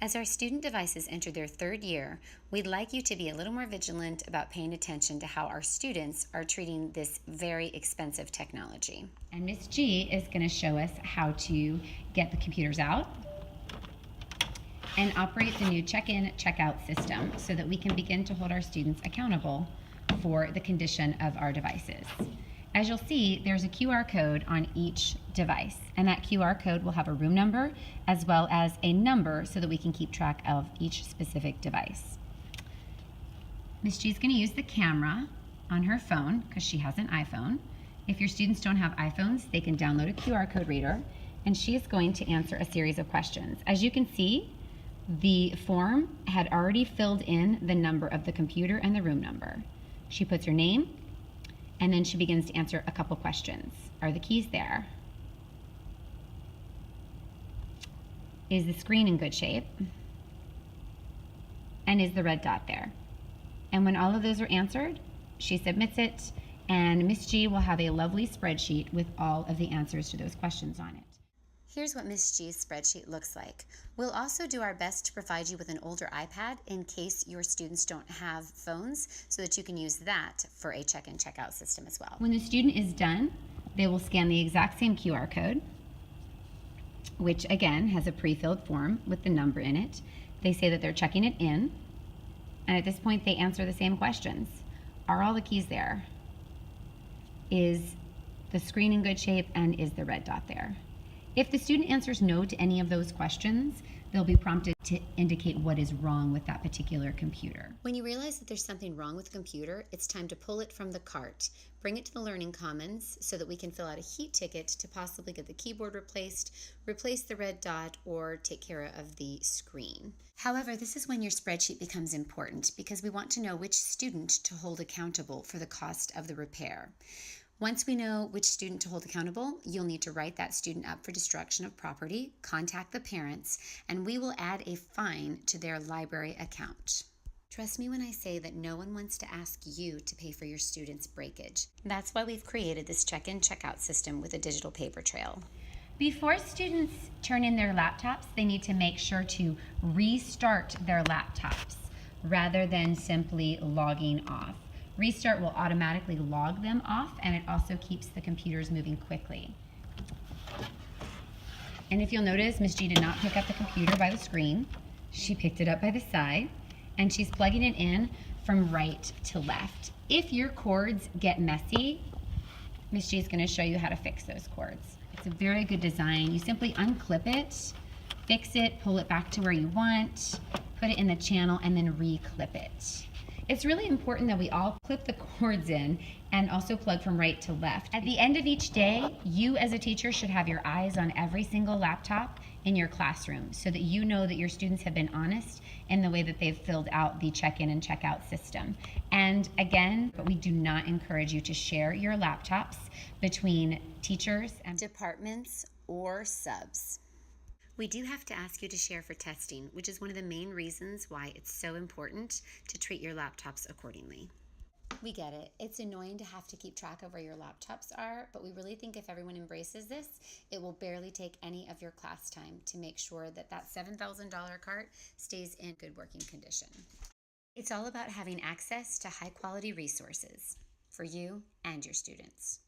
As our student devices enter their third year, we'd like you to be a little more vigilant about paying attention to how our students are treating this very expensive technology. And Miss G is going to show us how to get the computers out and operate the new check-in, check-out system so that we can begin to hold our students accountable for the condition of our devices. As you'll see, there's a QR code on each device, and that QR code will have a room number as well as a number so that we can keep track of each specific device. Ms. G is going to use the camera on her phone because she has an iPhone. If your students don't have iPhones, they can download a QR code reader, and she is going to answer a series of questions. As you can see, the form had already filled in the number of the computer and the room number. She puts her name, and then she begins to answer a couple questions. Are the keys there? Is the screen in good shape? And is the red dot there? And when all of those are answered, she submits it, and Miss G will have a lovely spreadsheet with all of the answers to those questions on it. Here's what Miss G's spreadsheet looks like. We'll also do our best to provide you with an older iPad in case your students don't have phones so that you can use that for a check-in, check-out system as well. When the student is done, they will scan the exact same QR code, which again has a pre-filled form with the number in it. They say that they're checking it in, and at this point they answer the same questions. Are all the keys there? Is the screen in good shape, and is the red dot there? If the student answers no to any of those questions, they'll be prompted to indicate what is wrong with that particular computer. When you realize that there's something wrong with the computer, it's time to pull it from the cart. Bring it to the Learning Commons so that we can fill out a heat ticket to possibly get the keyboard replaced, replace the red dot, or take care of the screen. However, this is when your spreadsheet becomes important because we want to know which student to hold accountable for the cost of the repair. Once we know which student to hold accountable, you'll need to write that student up for destruction of property, contact the parents, and we will add a fine to their library account. Trust me when I say that no one wants to ask you to pay for your student's breakage. That's why we've created this check-in, check-out system with a digital paper trail. Before students turn in their laptops, they need to make sure to restart their laptops rather than simply logging off. Restart will automatically log them off, and it also keeps the computers moving quickly. And if you'll notice, Ms. G did not pick up the computer by the screen. She picked it up by the side, and she's plugging it in from right to left. If your cords get messy, Ms. G is going to show you how to fix those cords. It's a very good design. You simply unclip it, fix it, pull it back to where you want, put it in the channel, and then re-clip it. It's really important that we all clip the cords in and also plug from right to left. At the end of each day, you as a teacher should have your eyes on every single laptop in your classroom so that you know that your students have been honest in the way that they've filled out the check-in and check-out system. And again, we do not encourage you to share your laptops between teachers and departments or subs. We do have to ask you to share for testing, which is one of the main reasons why it's so important to treat your laptops accordingly. We get it. It's annoying to have to keep track of where your laptops are, but we really think if everyone embraces this, it will barely take any of your class time to make sure that that $7,000 cart stays in good working condition. It's all about having access to high quality resources for you and your students.